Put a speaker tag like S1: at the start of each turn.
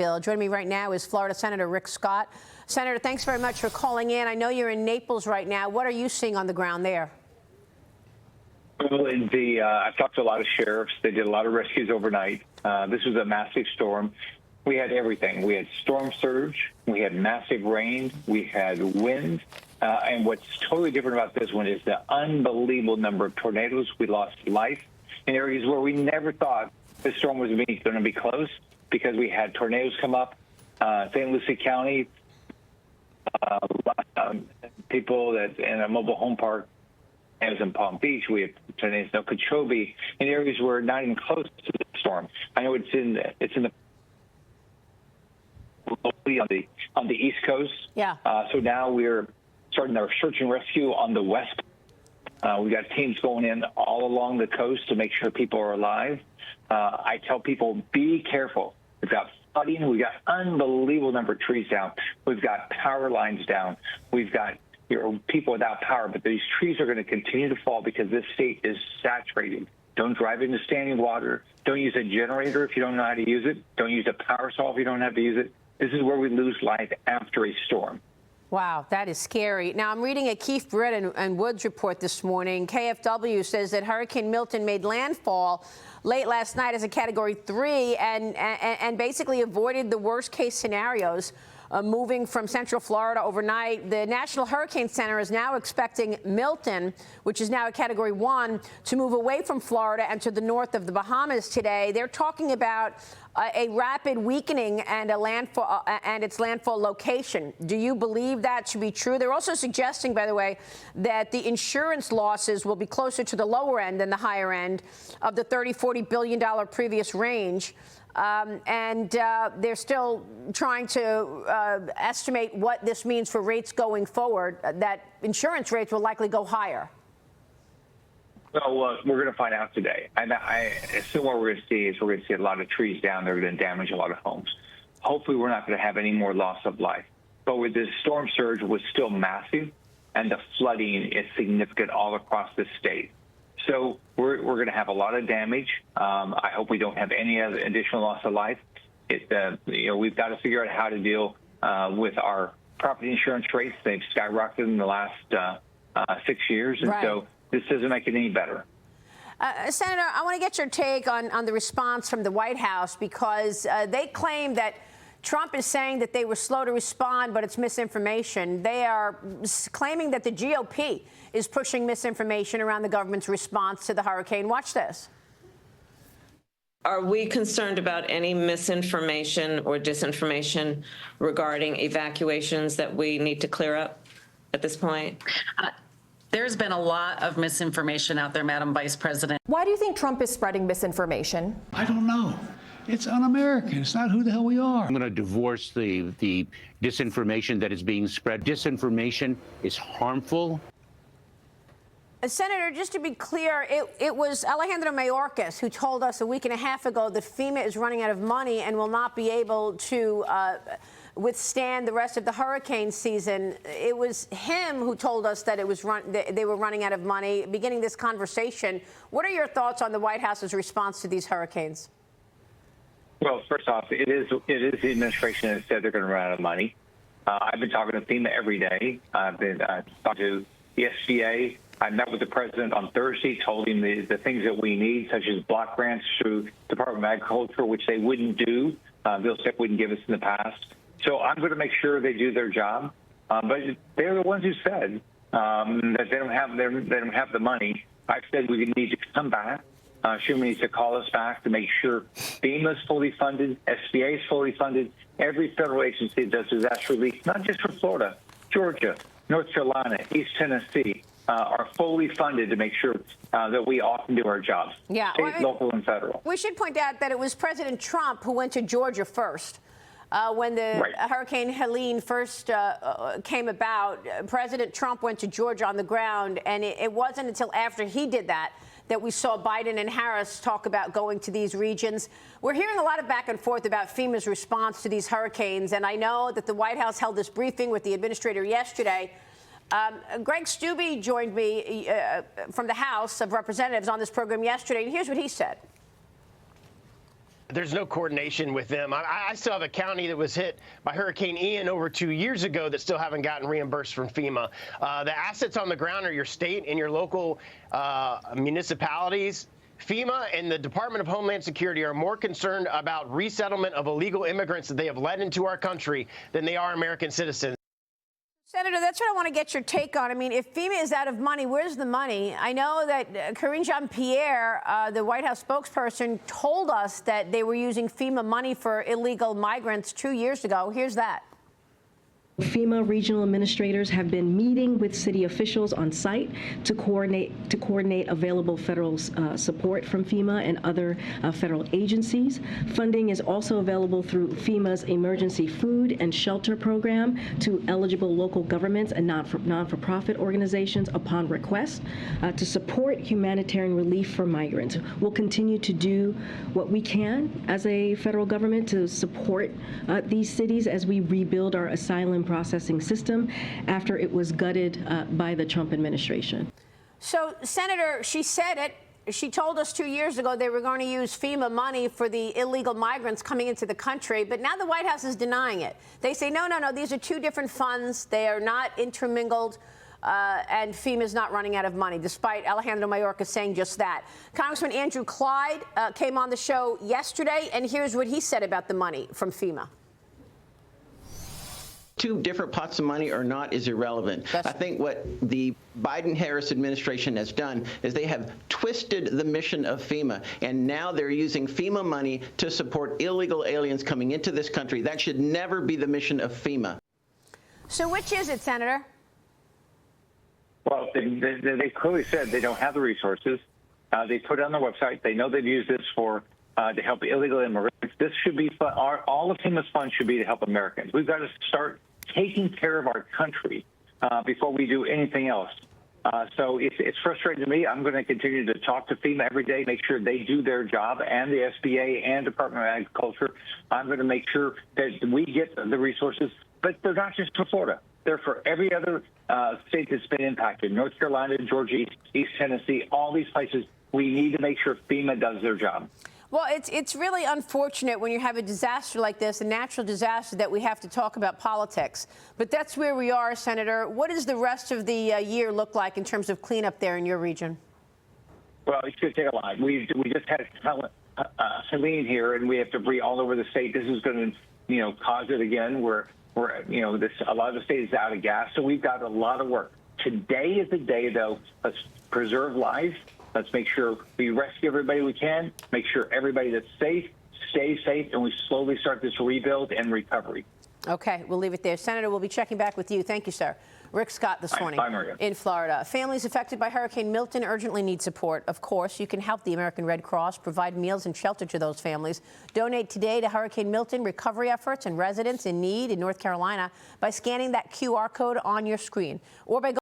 S1: Joining me right now is Florida Senator Rick Scott. Senator, thanks very much for calling in. I know you're in Naples right now. What are you seeing on the ground there?
S2: Well, I've talked to a lot of sheriffs. They did a lot of rescues overnight. This was a massive storm. We had everything. We had storm surge. We had massive rain. We had wind. And what's totally different about this one is the unbelievable number of tornadoes. We lost life in areas where we never thought the storm was going to be close, because we had tornadoes come up. St. Lucie County, people that in a mobile home park, and it was in Palm Beach. We had tornadoes in Okeechobee, in areas where not even close to the storm. I know it's in the on the East Coast.
S1: Yeah.
S2: So now we're starting our search and rescue on the West. We've got teams going in all along the coast to make sure people are alive. I tell people, be careful. We've got flooding. We've got unbelievable number of trees down. We've got power lines down. We've got people without power. But these trees are going to continue to fall because this state is saturated. Don't drive into standing water. Don't use a generator if you don't know how to use it. Don't use a power saw if you don't know how to use it. This is where we lose life after a storm.
S1: Wow, that is scary. Now, I'm reading a Keith Britt and Woods report this morning. KFW says that Hurricane Milton made landfall late last night as a Category 3 and basically avoided the worst-case scenarios, moving from Central Florida overnight. The National Hurricane Center is now expecting Milton, which is now a Category 1, to move away from Florida and to the north of the Bahamas today. They're talking about a rapid weakening and its landfall location. Do you believe that to be true? They're also suggesting, by the way, that the insurance losses will be closer to the lower end than the higher end of the $30–40 billion previous range. They're still trying to estimate what this means for rates going forward, that insurance rates will likely go higher.
S2: Well, we're going to find out today. And I assume what we're going to see is we're going to see a lot of trees down. They're going to damage a lot of homes. Hopefully, we're not going to have any more loss of life. But with this storm surge was still massive, and the flooding is significant all across the state. So we're going to have a lot of damage. I hope we don't have any other additional loss of life. We've got to figure out how to deal with our property insurance rates. They've skyrocketed in the last 6 years, and so this doesn't make it any better.
S1: Senator, I want to get your take on the response from the White House, because they claim that Trump is saying that they were slow to respond, but it's misinformation. They are claiming that the GOP is pushing misinformation around the government's response to the hurricane. Watch this.
S3: Are we concerned about any misinformation or disinformation regarding evacuations that we need to clear up at this point?
S4: There's been a lot of misinformation out there, Madam Vice President.
S5: Why do you think Trump is spreading misinformation?
S6: I don't know. It's un-American. It's not who the hell we are.
S7: I'm going to divorce the disinformation that is being spread. Disinformation is harmful.
S1: Senator, just to be clear, it was Alejandro Mayorkas who told us a week and a half ago that FEMA is running out of money and will not be able to withstand the rest of the hurricane season. It was him who told us that they were running out of money, beginning this conversation. What are your thoughts on the White House's response to these hurricanes?
S2: Well, first off, it is the administration that said they're going to run out of money. I've been talking to FEMA every day. I've been talking to the SBA. I met with the president on Thursday, told him the things that we need, such as block grants through Department of Agriculture, which they wouldn't do. Bill Stick wouldn't give us in the past. So I'm going to make sure they do their job. But they're the ones who said that they don't have the money. I've said we need to come back. Schumer needs to call us back to make sure FEMA is fully funded, SBA is fully funded. Every federal agency that does disaster relief, not just for Florida, Georgia, North Carolina, East Tennessee, are fully funded to make sure that we often do our jobs, state, local, and federal.
S1: We should point out that it was President Trump who went to Georgia first. When the Hurricane Helene first came about, President Trump went to Georgia on the ground, and it wasn't until after he did that we saw Biden and Harris talk about going to these regions. We're hearing a lot of back and forth about FEMA's response to these hurricanes, and I know that the White House held this briefing with the administrator yesterday. Greg Steube joined me from the House of Representatives on this program yesterday, and here's what he said.
S8: There's no coordination with them. I still have a county that was hit by Hurricane Ian over 2 years ago that still haven't gotten reimbursed from FEMA. The assets on the ground are your state and your local municipalities. FEMA and the Department of Homeland Security are more concerned about resettlement of illegal immigrants that they have led into our country than they are American citizens.
S1: Senator, that's what I want to get your take on. I mean, if FEMA is out of money, where's the money? I know that Karine Jean-Pierre, the White House spokesperson, told us that they were using FEMA money for illegal migrants 2 years ago. Here's that.
S9: FEMA regional administrators have been meeting with city officials on site to coordinate available federal support from FEMA and other federal agencies. Funding is also available through FEMA's emergency food and shelter program to eligible local governments and non-for-profit organizations upon request to support humanitarian relief for migrants. We'll continue to do what we can as a federal government to support these cities as we rebuild our asylum processing system after it was gutted by the Trump administration.
S1: So, Senator, she said it. She told us 2 years ago they were going to use FEMA money for the illegal migrants coming into the country, but now the White House is denying it. They say, no, these are two different funds. They are not intermingled, and FEMA is not running out of money, despite Alejandro Mayorkas saying just that. Congressman Andrew Clyde came on the show yesterday, and here's what he said about the money from FEMA.
S10: Two different pots of money or not is irrelevant. I think what the Biden-Harris administration has done is they have twisted the mission of FEMA, and now they're using FEMA money to support illegal aliens coming into this country. That should never be the mission of FEMA.
S1: So which is it, Senator?
S2: Well, they clearly said they don't have the resources. They put it on their website. They know they've used this for to help illegal immigrants. This should be all of FEMA's funds should be to help Americans. We've got to start taking care of our country before we do anything else. So it's frustrating to me. I'm going to continue to talk to FEMA every day, make sure they do their job, and the SBA and Department of Agriculture. I'm going to make sure that we get the resources, but they're not just for Florida. They're for every other state that's been impacted. North Carolina, Georgia, East Tennessee, all these places. We need to make sure FEMA does their job.
S1: Well, it's really unfortunate when you have a disaster like this, a natural disaster, that we have to talk about politics. But that's where we are, Senator. What does the rest of the year look like in terms of cleanup there in your region?
S2: Well, it's going to take a lot. We just had Helene here, and we have debris all over the state. This is going to, cause it again. We're a lot of the state is out of gas, so we've got a lot of work. Today is the day, though. Let's preserve life. Let's make sure we rescue everybody we can, make sure everybody that's safe stays safe, and we slowly start this rebuild and recovery.
S1: Okay, we'll leave it there. Senator, we'll be checking back with you. Thank you, sir. Rick Scott this morning in Florida. Families affected by Hurricane Milton urgently need support. Of course, you can help the American Red Cross provide meals and shelter to those families. Donate today to Hurricane Milton recovery efforts and residents in need in North Carolina by scanning that QR code on your screen or by